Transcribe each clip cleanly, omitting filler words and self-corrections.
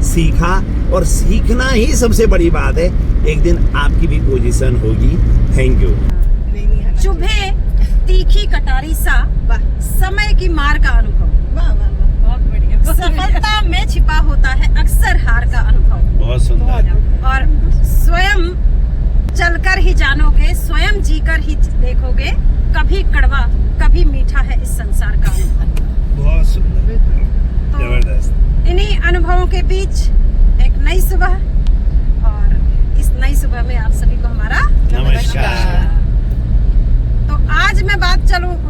सीखा, और सीखना ही सबसे बड़ी बात है। एक दिन आपकी भी पोजीशन होगी। Thank you. चुभे तीखी कटारी सा, समय की मार का अनुभव। वाह वाह वाह, बहुत बढ़िया। सफलता में छिपा होता है अक्सर हार का अनुभव। बहुत सुंदर। और स्वयं चलकर ही जानोगे, स्वयं जीकर ही देखोगे, कभी कड़वा कभी मीठा है इस संसार का अनुभव। बहुत सुंदर, जबरदस्त। इन्हीं अनुभवों के बीच एक नई सुबह, और इस नई सुबह में आप सभी को हमारा नमस्कार। तो आज मैं बात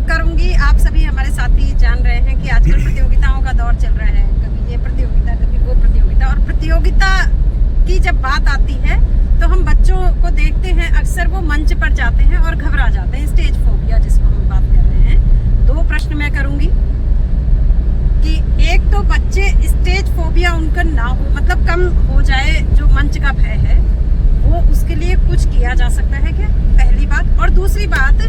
करूंगी, आप सभी हमारे साथी जान रहे हैं कि आजकल प्रतियोगिताओं का दौर चल रहा है। कभी ये प्रतियोगिता, कभी वो प्रतियोगिता। और प्रतियोगिता की जब बात आती है तो हम बच्चों को देखते हैं, अक्सर वो मंच पर जाते हैं और घबरा जाते हैं, स्टेज फोबिया जिसको हम बात कर रहे हैं। 2 प्रश्न मैं करूंगी कि एक तो बच्चे स्टेज फोबिया उनका ना हो, मतलब कम हो जाए, जो मंच का भय है वो, उसके लिए कुछ किया जा सकता है क्या, पहली बात। और दूसरी बात,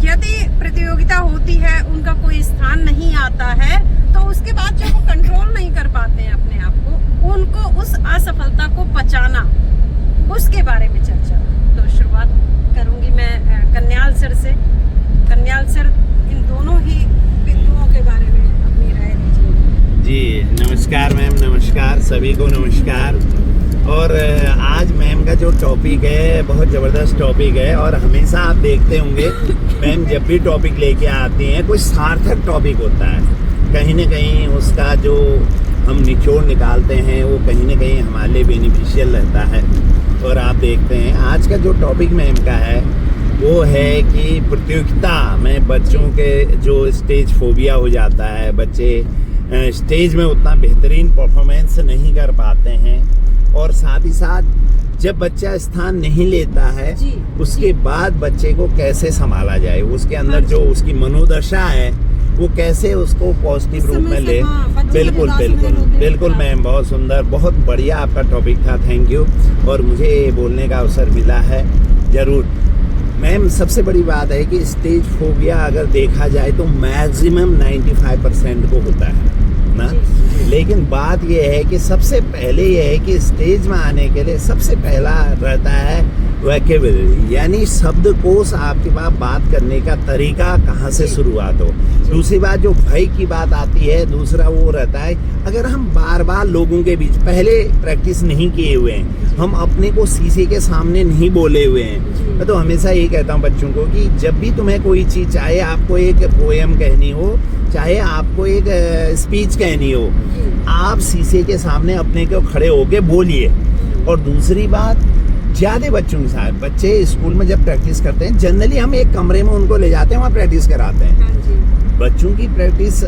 यदि प्रतियोगिता होती है, उनका कोई स्थान नहीं आता है, तो उसके बाद जो वो कंट्रोल नहीं कर पाते हैं अपने आप को, उनको उस असफलता को बचाना, उसके बारे में चर्चा। तो शुरुआत करूंगी मैं कन्याल सर से। कन्याल सर, इन दोनों ही बिंदुओं के बारे में अपनी राय दीजिए। जी नमस्कार मैम, नमस्कार सभी को, नमस्कार। और आज मैम का जो टॉपिक है बहुत ज़बरदस्त टॉपिक है, और हमेशा आप देखते होंगे मैम जब भी टॉपिक लेके आती हैं कोई सार्थक टॉपिक होता है, कहीं ना कहीं उसका जो हम निचोड़ निकालते हैं वो कहीं ना कहीं हमारे लिए बेनिफिशियल रहता है। और आप देखते हैं आज का जो टॉपिक मैम का है वो है कि प्रतियोगिता में बच्चों के जो स्टेज फोबिया हो जाता है, बच्चे स्टेज में उतना बेहतरीन परफॉर्मेंस नहीं कर पाते हैं, और साथ ही साथ जब बच्चा स्थान नहीं लेता है उसके बाद बच्चे को कैसे संभाला जाए, उसके अंदर जो उसकी मनोदशा है वो कैसे उसको पॉजिटिव रूप में ले। बिल्कुल बिल्कुल बिल्कुल मैम, बहुत सुंदर, बहुत बढ़िया आपका टॉपिक था। Thank you. और मुझे बोलने का अवसर मिला है, ज़रूर मैम। सबसे बड़ी बात है कि स्टेज फोबिया अगर देखा जाए तो मैक्सिमम 95% को होता है ना, लेकिन बात यह है कि सबसे पहले यह है कि स्टेज में आने के लिए सबसे पहला रहता है वोकैबुलरी, यानी शब्दकोश, आपके पास बात करने का तरीका कहाँ से शुरुआत हो। दूसरी बात जो भय की बात आती है, दूसरा वो रहता है अगर हम बार बार लोगों के बीच पहले प्रैक्टिस नहीं किए हुए हैं, हम अपने को शीशे के सामने नहीं बोले हुए हैं। मैं तो हमेशा यही कहता हूँ बच्चों को कि जब भी तुम्हें कोई चीज़, चाहे आपको एक पोएम कहनी हो, चाहे आपको एक स्पीच कहनी हो, आप शीशे के सामने अपने को खड़े होके बोलिए। और दूसरी बात, ज़्यादा बच्चों के साथ, बच्चे स्कूल में जब प्रैक्टिस करते हैं जनरली हम एक कमरे में उनको ले जाते हैं, वहाँ प्रैक्टिस कराते हैं। बच्चों की प्रैक्टिस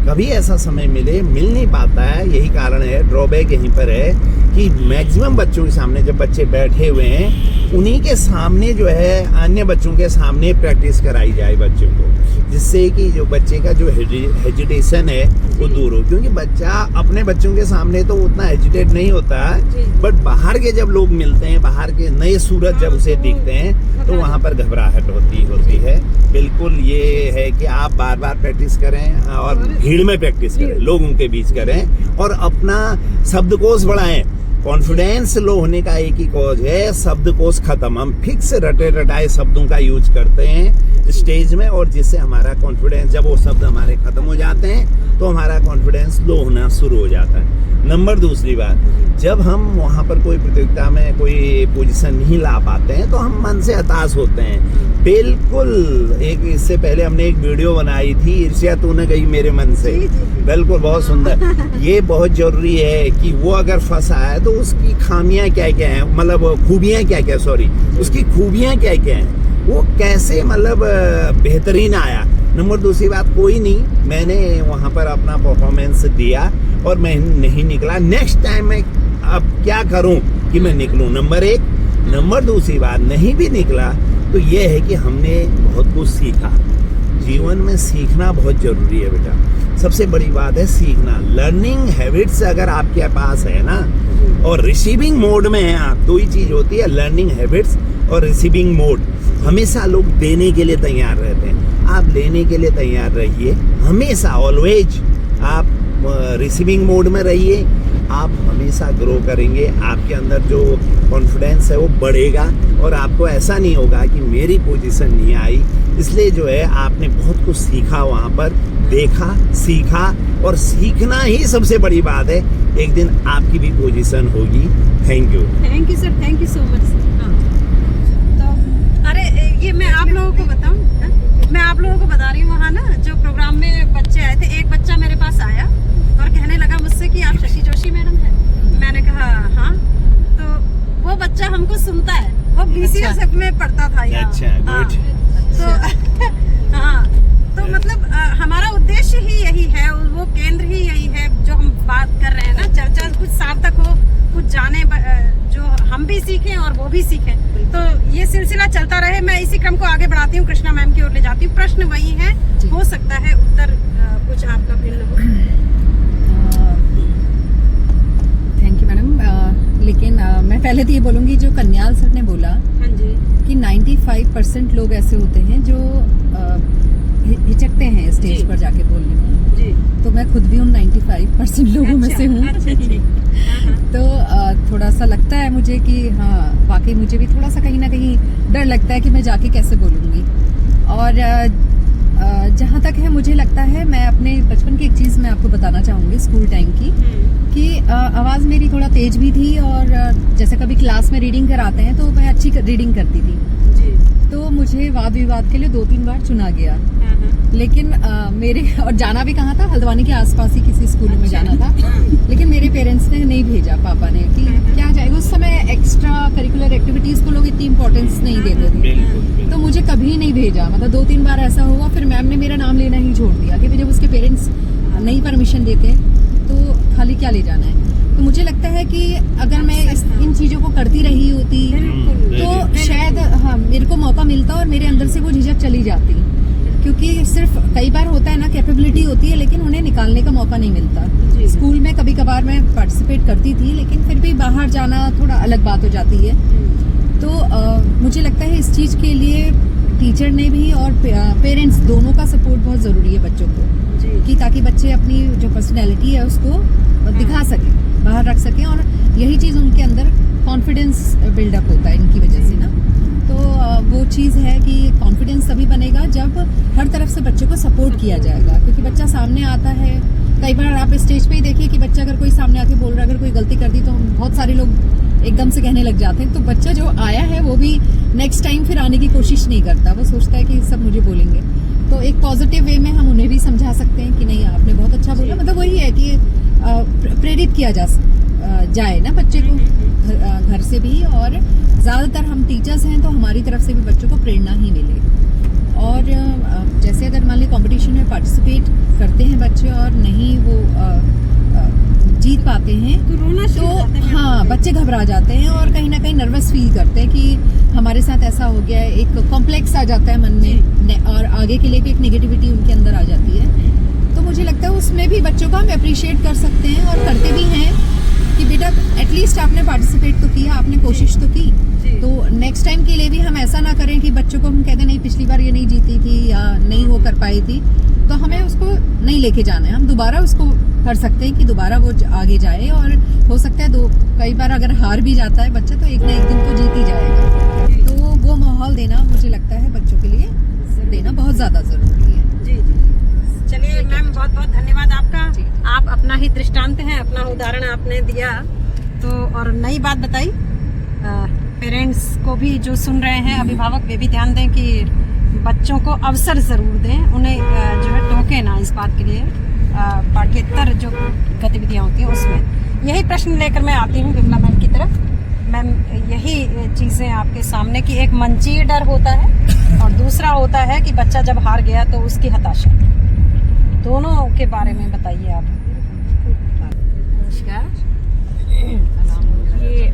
कभी ऐसा समय मिल नहीं पाता है। यही कारण है, ड्रॉबैक यहीं पर है कि मैक्सिमम बच्चों के सामने जब बच्चे बैठे हुए हैं उन्हीं के सामने जो है अन्य बच्चों के सामने प्रैक्टिस कराई जाए बच्चों को, जिससे कि जो बच्चे का जो हेजिटेशन है वो दूर हो। क्योंकि बच्चा अपने बच्चों के सामने तो उतना हेजिटेट नहीं होता है, बट बाहर के जब लोग मिलते हैं, बाहर के नए सूरत जब उसे दिखते हैं तो वहाँ पर घबराहट होती है। बिल्कुल ये है कि आप बार बार प्रैक्टिस करें और भीड़ में प्रैक्टिस करें, लोगों के बीच करें, और अपना शब्दकोश बढ़ाएं। कॉन्फिडेंस लो होने का एक ही कॉज है, शब्दकोश खत्म। हम फिक्स रटे रटाए शब्दों का यूज करते हैं स्टेज में, और जिससे हमारा कॉन्फिडेंस, जब वो शब्द हमारे खत्म हो जाते हैं तो हमारा कॉन्फिडेंस लो होना शुरू हो जाता है। नंबर दूसरी बात, जब हम वहाँ पर कोई प्रतियोगिता में कोई पोजीशन नहीं ला पाते हैं तो हम मन से हताश होते हैं। बिल्कुल, एक इससे पहले हमने एक वीडियो बनाई थी, ईर्ष्या तूने गई मेरे मन से। बिल्कुल, बहुत सुंदर। ये बहुत जरूरी है कि वो अगर फंसा है तो उसकी खामियां क्या क्या हैं, मतलब खूबियां क्या क्या, सॉरी, उसकी खूबियां क्या क्या हैं, वो कैसे मतलब बेहतरीन आया। नंबर दूसरी बात, कोई नहीं, मैंने वहाँ पर अपना परफॉर्मेंस दिया और मैं नहीं निकला, नेक्स्ट टाइम मैं अब क्या करूँ कि मैं निकलूँ, नंबर एक। नंबर दूसरी बात, नहीं भी निकला तो ये है कि हमने बहुत कुछ सीखा। जीवन में सीखना बहुत जरूरी है बेटा, सबसे बड़ी बात है सीखना। लर्निंग हैबिट्स अगर आपके पास है ना, और रिसीविंग मोड में है आप, दो ही चीज होती है, लर्निंग हैबिट्स और रिसीविंग मोड। हमेशा लोग देने के लिए तैयार रहते हैं, आप लेने के लिए तैयार रहिए हमेशा, ऑलवेज। आप रिसीविंग मोड में रहिए, आप हमेशा ग्रो करेंगे, आपके अंदर जो कॉन्फिडेंस है वो बढ़ेगा और आपको ऐसा नहीं होगा कि मेरी पोजीशन नहीं आई। इसलिए जो है आपने बहुत कुछ सीखा वहाँ पर, देखा, सीखा, और सीखना ही सबसे बड़ी बात है। एक दिन आपकी भी पोजीशन होगी। Thank you sir, thank you so much sir. हाँ, तो अरे ये मैं आप लोगों को बताऊं, मैं आप लोगों को बता रही हूँ, वहाँ ना जो प्रोग्राम में बच्चे आए थे, एक बच्चा मेरे पास आया और कहने लगा मुझसे कि आप शशि जोशी मैडम हैं। मैंने कहा हाँ। तो वो बच्चा हमको सुनता है, वो BCS में पढ़ता था यहाँ। अच्छा, गुड। तो हाँ, तो मतलब हमारा उद्देश्य ही यही है, वो केंद्र ही यही है जो हम बात कर रहे हैं ना, चर्चा कुछ सार्थक हो, कुछ जाने, जो हम भी सीखें और वो भी सीखें। तो ये सिलसिला चलता रहे। मैं इसी क्रम को आगे बढ़ाती हूँ, कृष्णा मैम की ओर ले जाती हूँ। प्रश्न वही है, हो सकता है उत्तर कुछ आपका भिन्न हो। Thank you madam. लेकिन मैं पहले तो ये बोलूँगी, जो कन्याल सर ने बोला हाँ जी, कि 95% लोग ऐसे होते हैं जो हिचकते हैं स्टेज पर जाके बोलने में, जी। तो मैं खुद भी उन 95% लोगों में से हूँ। तो थोड़ा सा लगता है मुझे कि हाँ, वाकई मुझे भी थोड़ा सा कहीं ना कहीं डर लगता है कि मैं जाके कैसे बोलूँगी। और जहाँ तक है, मुझे लगता है, मैं अपने बचपन की एक चीज़ मैं आपको बताना चाहूँगी स्कूल टाइम की, कि आवाज़ मेरी थोड़ा तेज भी थी, और जैसे कभी क्लास में रीडिंग कराते हैं तो मैं अच्छी रीडिंग करती थी जी। तो मुझे वाद विवाद के लिए 2-3 बार चुना गया। लेकिन मेरे, और जाना भी कहाँ था, हल्द्वानी के आसपास ही किसी स्कूल में जाना था। लेकिन मेरे पेरेंट्स ने नहीं भेजा, पापा ने, कि क्या जाएगा। उस समय एक्स्ट्रा करिकुलर एक्टिविटीज़ को लोग इतनी इंपॉर्टेंस नहीं देते थे, तो मुझे कभी नहीं भेजा। मतलब 2-3 बार ऐसा हुआ, फिर मैम ने मेरा नाम लेना ही छोड़ दिया, क्योंकि जब उसके पेरेंट्स नहीं परमिशन देते तो खाली क्या ले जाना है। तो मुझे लगता है कि अगर मैं इन चीज़ों को करती रही होती तो शायद हाँ, मेरे को मौका मिलता और मेरे अंदर से वो झिझक चली जाती। क्योंकि सिर्फ कई बार होता है ना, कैपेबिलिटी होती है लेकिन उन्हें निकालने का मौका नहीं मिलता। स्कूल में कभी कभार मैं पार्टिसिपेट करती थी, लेकिन फिर भी बाहर जाना थोड़ा अलग बात हो जाती है। तो मुझे लगता है इस चीज़ के लिए टीचर ने भी और पेरेंट्स दोनों का सपोर्ट बहुत ज़रूरी है बच्चों को, कि ताकि बच्चे अपनी जो पर्सनैलिटी है उसको दिखा सकें, बाहर रख सकें, और यही चीज़ उनके अंदर कॉन्फिडेंस बिल्डअप होता है इनकी वजह से ना। तो वो चीज़ है कि कॉन्फिडेंस तभी बनेगा जब हर तरफ से बच्चे को सपोर्ट किया जाएगा। क्योंकि बच्चा सामने आता है, कई बार आप स्टेज पे ही देखिए कि बच्चा अगर कोई सामने आके बोल रहा है, अगर कोई गलती कर दी तो बहुत सारे लोग एकदम से कहने लग जाते हैं। तो बच्चा जो आया है वो भी नेक्स्ट टाइम फिर आने की कोशिश नहीं करता, वो सोचता है कि सब मुझे बोलेंगे। तो एक पॉजिटिव वे में हम उन्हें भी समझा सकते हैं कि नहीं, आपने बहुत अच्छा बोला। मतलब वही है कि प्रेरित किया जाए ना बच्चे को घर से भी, और ज़्यादातर हम टीचर्स हैं तो हमारी तरफ से भी बच्चों को प्रेरणा ही मिले। और जैसे अगर मान ली कंपटीशन में पार्टिसिपेट करते हैं बच्चे और नहीं वो जीत पाते हैं तो रोना शुरू हो जाते हैं। हाँ, बच्चे घबरा जाते हैं और कहीं ना कहीं नर्वस फील करते हैं कि हमारे साथ ऐसा हो गया है। एक कॉम्प्लेक्स आ जाता है मन में, और आगे के लिए भी एक नेगेटिविटी उनके अंदर आ जाती है। तो मुझे लगता है उसमें भी बच्चों को हम अप्रिशिएट कर सकते हैं, और करते भी हैं कि बेटा एटलीस्ट आपने पार्टिसिपेट तो किया, आपने कोशिश तो की। तो नेक्स्ट टाइम के लिए भी हम ऐसा ना करें कि बच्चों को हम कहते नहीं पिछली बार ये नहीं जीती थी या नहीं वो कर पाई थी, तो हमें उसको नहीं लेके जाना है। हम दोबारा उसको कर सकते हैं कि दोबारा वो आगे जाए, और हो सकता है कई बार अगर हार भी जाता है बच्चा तो एक ना एक दिन तो जीत ही जाएगा। तो वो माहौल देना मुझे लगता है बच्चों के लिए देना बहुत ज़्यादा ज़रूरी है। जी चलिए मैम, बहुत बहुत धन्यवाद आपका। आप अपना ही दृष्टांत हैं, अपना उदाहरण आपने दिया। तो और नई बात बताई, पेरेंट्स को भी जो सुन रहे हैं, अभिभावक, वे भी ध्यान दें कि बच्चों को अवसर ज़रूर दें, उन्हें जो है टोके ना इस बात के लिए। पाठ्येतर जो गतिविधियाँ होती हैं उसमें यही प्रश्न लेकर मैं आती हूँ विमला मैम की तरफ। मैम, यही चीज़ें आपके सामने कि एक मंचीय डर होता है और दूसरा होता है कि बच्चा जब हार गया तो उसकी हताशा। दोनों के बारे में बताइए आप। नमस्कार। ये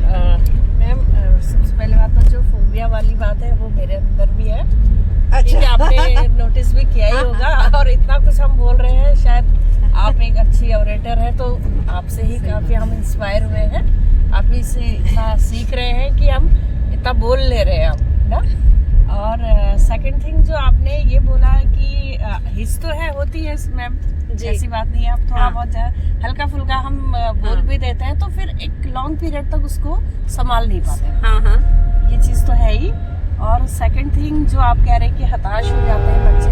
मैम, सबसे पहले बात तो जो फोबिया वाली बात है वो मेरे अंदर भी है। अच्छा, आपने नोटिस भी किया ही होगा। और इतना कुछ हम बोल रहे हैं, शायद आप एक अच्छी ऑरेटर है, तो आपसे ही काफ़ी हम इंस्पायर हुए हैं। आप ही से इतना सीख रहे हैं कि हम इतना बोल ले रहे हैं अब ना। और सेकंड थिंग जो आपने ये बोला कि हिच तो है, होती है मैम, ऐसी बात नहीं है। अब थोड़ा बहुत हल्का फुल्का हम बोल भी देते हैं तो फिर एक लॉन्ग पीरियड तक उसको संभाल नहीं पाते। ये चीज तो है ही। और सेकंड थिंग जो आप कह रहे हैं कि हताश हो जाते हैं बच्चे,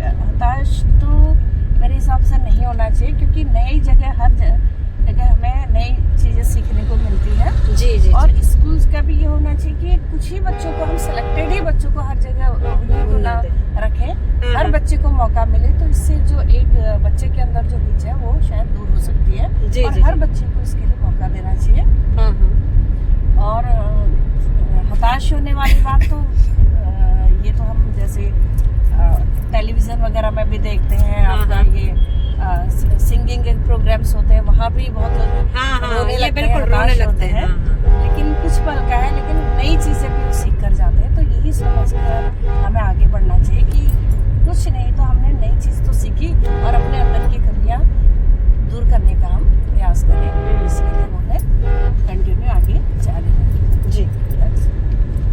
हताश तो मेरे हिसाब से नहीं होना चाहिए, क्योंकि नई जगह, हर जगह हमें नई चीजें सीखने को मिलती है। जी। और स्कूल्स का भी ये होना चाहिए कि कुछ ही बच्चों को, हम सिलेक्टेड ही बच्चों को हर जगह ना रखें, हर बच्चे को मौका मिले, तो इससे जो एक बच्चे के अंदर जो हिच है वो शायद दूर हो सकती है। और हर बच्चे को इसके लिए मौका देना चाहिए। और हताश होने वाली बात तो ये तो हम जैसे टेलीविजन वगैरह में भी देखते हैं, आपका ये सिंगिंग के प्रोग्राम्स होते हैं, वहाँ भी बहुत लोग रोने लगते हैं, लेकिन कुछ पल का है, लेकिन नई चीजें भी सीख कर जाते हैं। तो यही समझ कर हमें आगे बढ़ना चाहिए कि कुछ नहीं तो हमने नई चीज तो सीखी और अपने अंदर की कमियां दूर करने का हम प्रयास करें। इसके लिए हमें कंटिन्यू आगे जारी रखें। जी,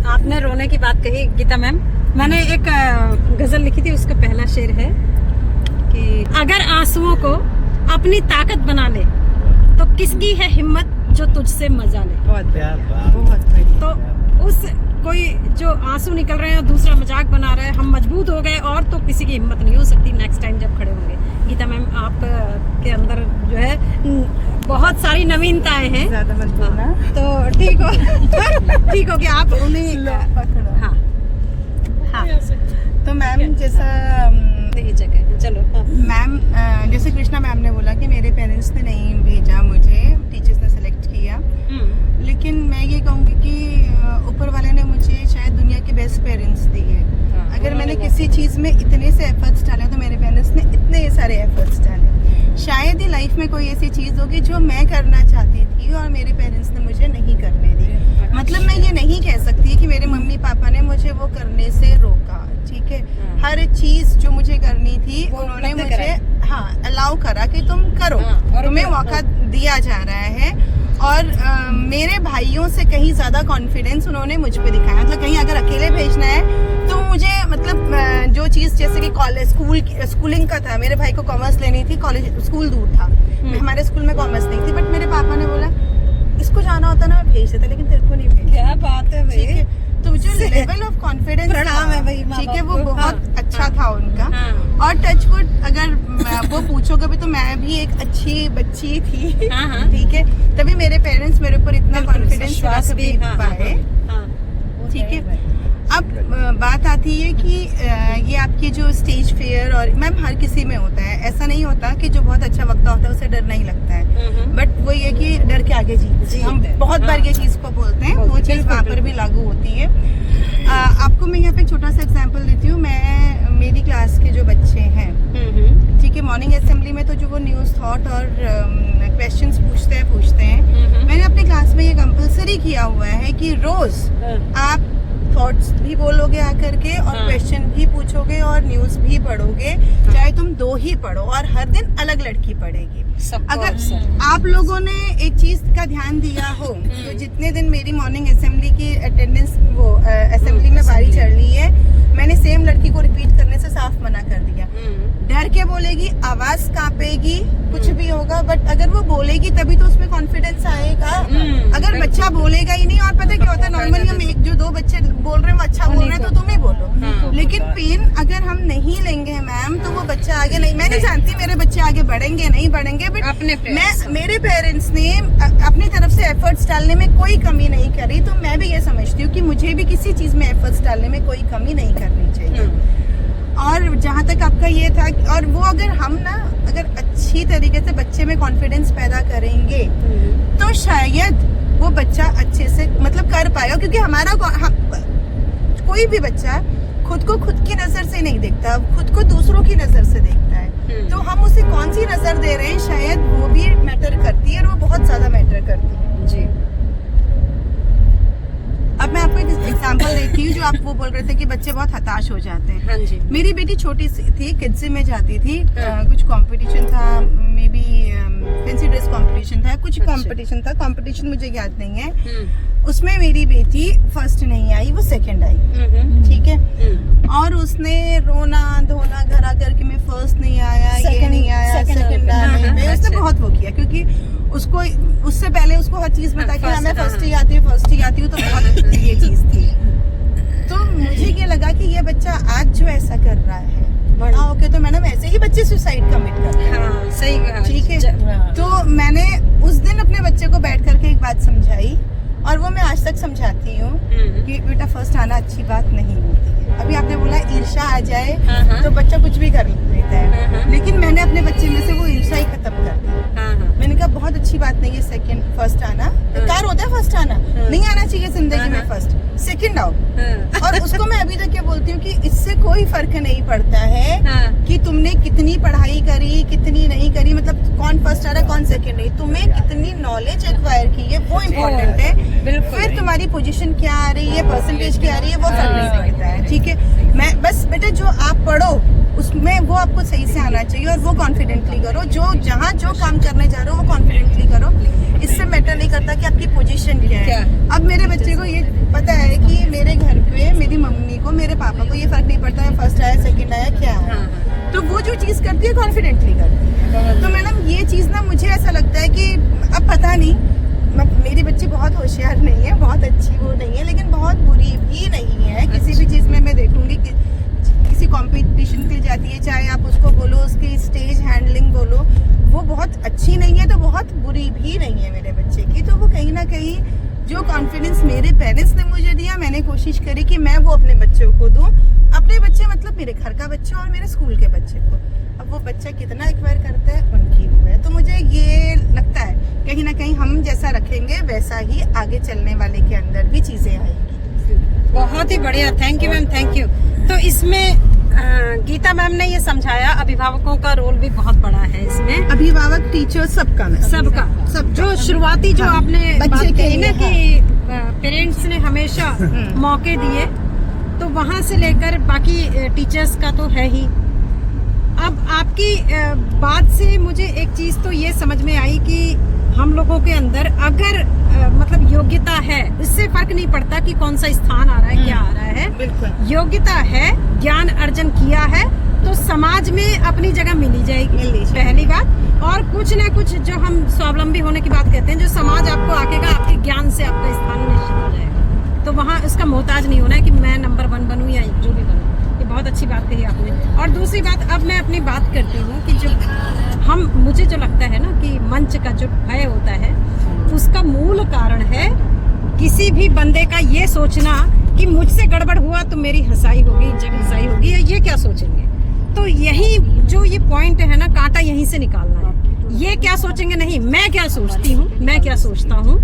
आपने रोने की बात कही गीता मैम, मैंने एक गजल लिखी थी, उसका पहला शेर है कि अगर आंसुओं को अपनी ताकत बना ले तो किसकी है हिम्मत जो तुझसे मजा ले। बहुत बढ़िया। तो उस कोई जो आंसू निकल रहे हैं और दूसरा मजाक बना रहा है, हम मजबूत हो गए और तो किसी की हिम्मत नहीं हो सकती नेक्स्ट टाइम जब खड़े होंगे। गीता मैम, आप के अंदर जो है बहुत सारी नवीनताएं हैं, ज्यादा मत बोलना तो ठीक हो ठीक हो कि आप उन्हें हाँ तो मैम जैसा नहीं जगह चलो मैम जैसे कृष्णा मैम ने बोला कि मेरे पेरेंट्स ने नहीं भेजा मुझे, टीचर्स ने सेलेक्ट किया, लेकिन मैं ये कहूँगी कि ऊपर वाले ने मुझे शायद दुनिया के बेस्ट पेरेंट्स दिए। अगर मैंने किसी चीज़ में इतने से एफर्ट्स डाले तो मेरे पेरेंट्स ने इतने सारे एफर्ट्स डाले। शायद ही लाइफ में कोई ऐसी चीज़ होगी जो मैं करना चाहती थी और मेरे पेरेंट्स ने मुझे नहीं करने दी। मतलब मैं ये नहीं कह सकती कि मेरे मम्मी पापा ने मुझे वो करने से रोका, ठीक है। हर चीज़ जो मुझे करनी थी उन्होंने मुझे अलाउ करा कि तुम करो, तुम्हें मौका दिया जा रहा है। और मेरे भाइयों से कहीं ज़्यादा कॉन्फिडेंस उन्होंने मुझ पे दिखाया। मतलब कहीं अगर अकेले भेजना है तो मुझे मतलब जो चीज़ जैसे कि कॉलेज स्कूलिंग का था, मेरे भाई को कॉमर्स लेनी थी, कॉलेज स्कूल दूर था, हमारे स्कूल में कॉमर्स नहीं थी, बट मेरे पापा ने बोला इसको जाना होता ना मैं भेज देता, लेकिन तेरे को नहीं भेज। क्या बात है भाई, ठीक है। तो जो लेवल ऑफ कॉन्फिडेंस प्रणाम है भाई, ठीक है, वो बहुत अच्छा था उनका। और टचवुड अगर वो पूछोगे भी तो मैं भी एक अच्छी बच्ची थी, ठीक है, तभी मेरे पेरेंट्स मेरे ऊपर इतना कॉन्फिडेंस भी पाए, ठीक है। अब बात आती है कि ये आपकी जो स्टेज फेयर और मैम हर किसी में होता है, ऐसा नहीं होता कि जो बहुत अच्छा वक्ता होता है उसे डर नहीं लगता है, बट वो ये कि डर के आगे जीत। हम बहुत बार ये चीज़ को बोलते हैं, वो चीज़ वहाँ पर भी लागू होती है। आपको मैं यहाँ पे छोटा सा एग्जांपल देती हूँ। मैं मेरी क्लास के जो बच्चे हैं, ठीक है, मॉर्निंग असेंबली में तो जो वो न्यूज़ थॉट और क्वेश्चंस पूछते हैं, मैंने अपनी क्लास में ये कंपलसरी किया हुआ है कि रोज आप थॉट्स भी बोलोगे आकर के और क्वेश्चन भी पूछोगे और न्यूज़ भी पढ़ोगे, चाहे तुम दो ही पढ़ो, और हर दिन अलग लड़की पढ़ेगी। अगर आप लोगों ने एक चीज का ध्यान दिया हो तो जितने दिन मेरी मॉर्निंग असेंबली की अटेंडेंस वो असेंबली में बारी चढ़ रही है, मैंने सेम लड़की को रिपीट करने से साफ मना कर दिया। डर के बोलेगी, आवाज कांपेगी, कुछ भी होगा, बट अगर वो बोलेगी तभी तो उसमें कॉन्फिडेंस आएगा। अगर बच्चा बोलेगा ही नहीं, और पता क्या होता है, नॉर्मली हम एक जो दो बच्चे बोल रहे हैं वो अच्छा बोल रहे हैं तो तुम ही बोलो, लेकिन पेन अगर हम नहीं लेंगे मैम तो वो बच्चा आगे नहीं। मैं नहीं जानती मेरे बच्चे आगे बढ़ेंगे नहीं बढ़ेंगे, बट मेरे पेरेंट्स ने अपनी तरफ से एफर्ट्स डालने में कोई कमी नहीं करी, तो मैं भी ये समझती हूँ कि मुझे भी किसी चीज में एफर्ट्स डालने में कोई कमी नहीं करनी चाहिए। और जहाँ तक आपका ये था, और वो अगर हम ना अगर अच्छी तरीके से बच्चे में कॉन्फिडेंस पैदा करेंगे तो शायद वो बच्चा अच्छे से मतलब कर पाएगा, क्योंकि हमारा कोई भी बच्चा खुद को खुद की नजर से नहीं देखता, खुद को दूसरों की नजर से देखता है। तो हम उसे कौन सी नजर दे रहे हैं शायद वो भी मैटर करती है, और वो बहुत ज्यादा मैटर करती है। जी। अब मैं आपको एक एग्जांपल देती हूँ, जो आप वो बोल रहे थे कि बच्चे बहुत हताश हो जाते हैं। हाँ जी। मेरी बेटी छोटी सी थी, किड्स में जाती थी, कुछ कंपटीशन था, may be fancy dress competition था, कुछ कंपटीशन था, कंपटीशन मुझे याद नहीं है। उसमें मेरी बेटी फर्स्ट नहीं आई, वो सेकंड आई, ठीक है। और उसने रोना धोना घर आकर के मैं फर्स्ट नहीं आया, ये नहीं आया, सेकंड आया में उसने बहुत वो किया, क्योंकि उसको उससे पहले उसको हर चीज बता कि मैं फर्स्ट ही आती हूँ, फर्स्ट ही आती हूँ, तो बहुत ये चीज थी। तो मुझे ये लगा कि ये बच्चा आज जो ऐसा कर रहा है, बड़ा होके तो मैडम ऐसे ही बच्चे सुसाइड कमिट करते हैं। हाँ, सही कहा। ठीक है। तो मैंने उस दिन अपने बच्चे को बैठ करके एक बात समझाई, और वो मैं आज तक समझाती हूँ कि बेटा फर्स्ट आना अच्छी बात नहीं होती है। अभी आपने बोला ईर्ष्या आ जाए तो बच्चा कुछ भी कर लेता है, लेकिन मैंने अपने बच्चे में से वो ईर्ष्या ही खत्म कर दी। मैंने कहा बहुत अच्छी बात नहीं है सेकंड फर्स्ट आना, बेकार होता है फर्स्ट आना, नहीं आना चाहिए जिंदगी में फर्स्ट, सेकंड आओ। और उसको मैं अभी तक ये बोलती हूँ कि इससे कोई फर्क नहीं पड़ता है कि तुमने कितनी पढ़ाई करी कितनी नहीं करी, मतलब कौन फर्स्ट आ रहा कौन सेकंड नहीं, तुम्हें कितनी नॉलेज एक्वायर की है वो इम्पोर्टेंट है। फिर तुम्हारी पोजीशन क्या आ रही है, परसेंटेज क्या आ रही है, वो फर्क नहीं पड़ता है। ठीक है, मैं बस बेटा जो आप पढ़ो उसमें वो आपको सही से आना चाहिए, और वो कॉन्फिडेंटली करो, जो जहाँ जो काम करने जा रहे हो वो कॉन्फिडेंटली करो। इससे मैटर नहीं करता कि आपकी पोजीशन क्या है। अब मेरे बच्चे को ये पता है कि मेरे घर पे मेरी मम्मी को मेरे पापा को ये फर्क नहीं पड़ता है फर्स्ट आया सेकंड आया क्या है, तो वो जो चीज करती है कॉन्फिडेंटली करती है। तो मैडम ये चीज ना मुझे ऐसा लगता है कि अब पता नहीं, मेरी बच्ची बहुत होशियार नहीं है, बहुत अच्छी वो नहीं है, लेकिन बहुत बुरी भी नहीं है। किसी भी चीज में मैं देखूंगी कि किसी कंपटीशन के लिए जाती है, चाहे आप उसको बोलो उसकी स्टेज हैंडलिंग बोलो, वो बहुत अच्छी नहीं है तो बहुत बुरी भी नहीं है मेरे बच्चे की। तो वो कहीं ना कहीं जो कॉन्फिडेंस मेरे पेरेंट्स ने मुझे दिया, मैंने कोशिश करी कि मैं वो अपने बच्चों को दूं। अपने बच्चे मतलब मेरे घर का बच्चा और मेरे स्कूल के बच्चे को। अब वो बच्चा कितना एक्वायर करता है उनकी वो है। तो मुझे ये लगता है कहीं ना कहीं हम जैसा रखेंगे वैसा ही आगे चलने वाले के अंदर भी चीजें आएगी। बहुत ही बढ़िया, thank you ma'am, thank you. तो इसमें गीता मैम ने ये समझाया अभिभावकों का रोल भी बहुत बड़ा है इसमें। अभिभावक टीचर सबका सब जो शुरुआती जो आपने बात कही ना कि पेरेंट्स ने हमेशा मौके दिए, तो वहाँ से लेकर बाकी टीचर्स का तो है ही। अब आपकी बात से मुझे एक चीज तो ये समझ में आई कि हम लोगों के अंदर अगर मतलब योग्यता है, इससे फर्क नहीं पड़ता कि कौन सा स्थान आ रहा है क्या आ रहा है, बिल्कुल योग्यता है, ज्ञान अर्जन किया है तो समाज में अपनी जगह मिली जाएगी पहली बात। और कुछ ना कुछ जो हम स्वावलंबी होने की बात कहते हैं, जो समाज आपको आकेगा आपके ज्ञान से आपका स्थान निश्चित हो जाएगा, तो वहाँ उसका मोहताज नहीं होना है कि मैं नंबर 1 बनूं या जो भी बनूं। ये बहुत अच्छी बात कही आपने। और दूसरी बात, अब मैं अपनी बात करती हूँ कि जो मुझे जो लगता है ना कि मंच का जो भय होता है उसका मूल कारण है किसी भी बंदे का ये सोचना कि मुझसे गड़बड़ हुआ तो मेरी हंसाई होगी, जग हंसाई होगी, ये क्या सोचेंगे। तो यही जो ये पॉइंट है ना, कांटा यहीं से निकालना है। ये क्या सोचेंगे नहीं, मैं क्या सोचती हूँ, मैं क्या सोचता हूँ,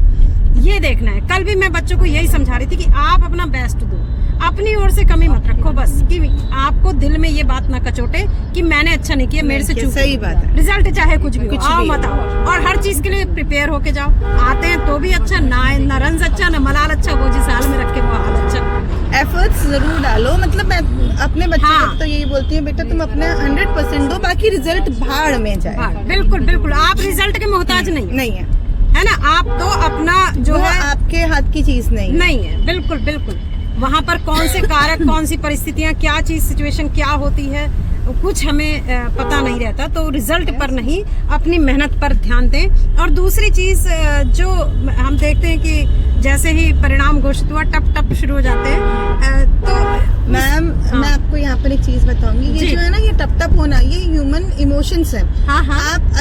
ये देखना है। कल भी मैं बच्चों को यही समझा रही थी कि आप अपना बेस्ट दो, अपनी ओर से कमी मत रखो, बस कि आपको दिल में ये बात ना कचोटे कि मैंने अच्छा नहीं किया, मेरे से चूक। सही बात है। रिजल्ट चाहे कुछ भी हो, आओ मत आओ, और हर चीज के लिए प्रिपेयर होके जाओ। आते हैं तो भी अच्छा, ना रंज अच्छा ना मलाल अच्छा, वो जिस हाल में रखे वो हाल अच्छा। एफर्ट्स जरूर डालो, मतलब मैं अपने बच्चे को तो यही बोलती हूँ, बेटा तुम अपने 100% दो, बाकी रिजल्ट भाड़ में जाए। बिल्कुल बिल्कुल, आप रिजल्ट के मोहताज नहीं है ना, आप तो अपना जो है आपके हाथ की चीज नहीं है। बिल्कुल बिल्कुल, वहाँ पर कौन से कारक, कौन सी परिस्थितियाँ, क्या चीज, सिचुएशन क्या होती है, कुछ हमें पता नहीं रहता। तो रिजल्ट पर नहीं, अपनी मेहनत पर ध्यान दें। और दूसरी चीज जो हम देखते हैं कि जैसे ही परिणाम घोषित हुआ टप टप शुरू हो जाते हैं। तो मैम मैं आपको यहाँ पर एक चीज बताऊंगी, ये जो है ना ये टप टप होना, ये ह्यूमन इमोशंस है। आप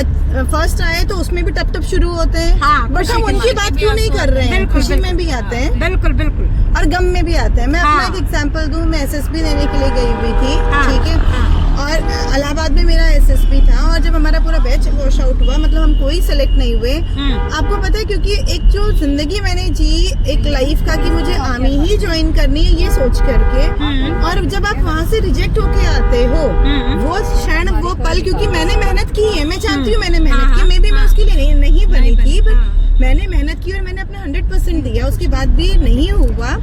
फर्स्ट आए तो उसमें भी टप टप शुरू होते हैं, बट हम उनकी बात क्यों नहीं कर रहे हैं, खुशी में भी आते हैं, बिल्कुल बिल्कुल, और गम में भी आते हैं। मैं अपना एक एग्जांपल दूं, मैं एसएसबी देने के लिए गई हुई थी, ठीक है, और इलाहाबाद में मेरा एसएसबी था, और जब हमारा पूरा बैच वॉश आउट हुआ, मतलब हम कोई सेलेक्ट नहीं हुए। आपको पता है, क्योंकि एक जो जिंदगी मैंने जी एक लाइफ का कि मुझे आर्मी ही ज्वाइन करनी है ये सोच करके, और जब आप वहाँ से रिजेक्ट होके आते हो, वो क्षण वो पल, क्योंकि मैंने मेहनत की है, मैं चाहती हूँ मैंने मेहनत की, मे बी मैं उसके लिए नहीं बनी थी, बट मैंने मेहनत की और मैंने अपना 100% दिया, उसके बाद भी नहीं हुआ।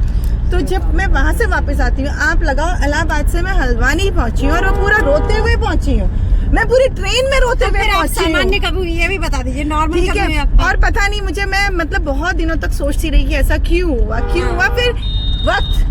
तो जब मैं वहां से वापस आती हूँ, आप लगाओ इलाहाबाद से मैं हल्द्वानी पहुंची हूँ और वो पूरा रोते हुए पहुंची हूँ। मैं पूरी ट्रेन में रोते हुए फिर आप पहुंची हूँ। सामान्य कब ये भी बता दीजिए, नॉर्मल ठीक कब हुए है। आप? और पता नहीं मुझे, मैं मतलब बहुत दिनों तक सोचती रही कि ऐसा क्यों हुआ, फिर वक्त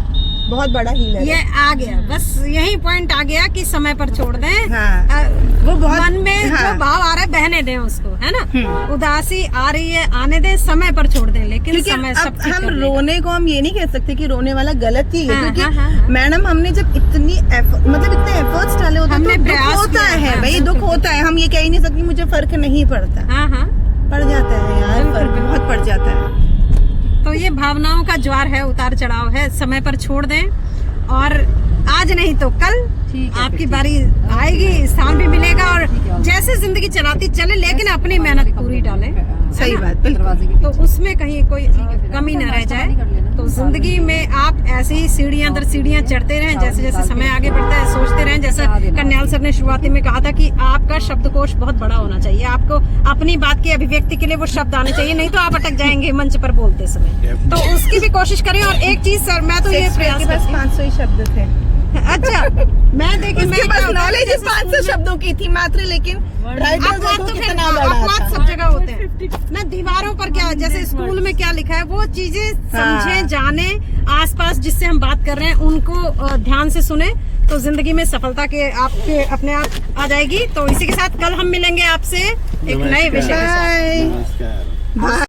बहुत बड़ा हीलर ये है। आ गया, बस यही पॉइंट आ गया कि समय पर छोड़ दें। हाँ, वो बहुत मन में हाँ। जो भाव आ रहा है बहने दें उसको, है ना। उदासी आ रही है, आने दें, समय पर छोड़ दें, लेकिन क्योंकि समय अब सब ठीक हम कर देगा। रोने को हम ये नहीं कह सकते कि रोने वाला गलत ही है, हाँ, क्योंकि हाँ, हाँ। मैडम हमने जब इतनी मतलब इतने एफर्ट्स डाले होते हैं हमने तो दुख प्रयास होता किया, है हाँ, भाई, दुख होता है। हम ये कह ही नहीं सकते मुझे फर्क नहीं पड़ता, हाँ हाँ। पड़ जाता है यार, बिल्कुल, फर्क बिल्कुल। बहुत पड़ जाता है। तो ये भावनाओं का ज्वार है, उतार चढ़ाव है, समय पर छोड़ दें और आज नहीं तो कल ठीक है, आपकी फिर बारी आएगी, स्थान भी मिलेगा और ठीक है। जैसे जिंदगी चलाती चले, लेकिन अपनी मेहनत पूरी डालें, सही है ना? बात, बिल्कुल। दरवाजे के तो पीछे। उसमें कहीं कोई कमी न रह जाए। तो जिंदगी में आप ऐसे ही सीढ़ियां दर सीढ़ियां चढ़ते रहें, जैसे जैसे समय आगे बढ़ता है सोचते रहें। जैसा कन्याल सर ने शुरुआती में कहा था कि आपका शब्दकोश बहुत बड़ा होना चाहिए, आपको अपनी बात की अभिव्यक्ति के लिए वो शब्द आने चाहिए, नहीं तो आप अटक जाएंगे मंच पर बोलते समय। तो उसकी भी कोशिश करें। और एक चीज सर, मैं तो ये शेक्सपियर प्रयास के पास करती हूँ। 500 ही शब्द थे। अच्छा, मैं देखिए मैं उसके पास क्या होता है, नॉलेज जैसे 500 शब्दों की थी मात्र, लेकिन राइटर अपवाद देखो तो फिर कितना बड़ा अपवाद था। सब जगह होते हैं ना। दीवारों पर क्या, जैसे स्कूल में क्या लिखा है वो चीजें समझें, जाने, आसपास जिससे हम बात कर रहे हैं उनको ध्यान से सुने, तो जिंदगी में सफलता के आपके अपने आप आ जाएगी। तो इसी के साथ कल हम मिलेंगे आपसे एक नए विषय के साथ। बाय नमस्कार। बाय।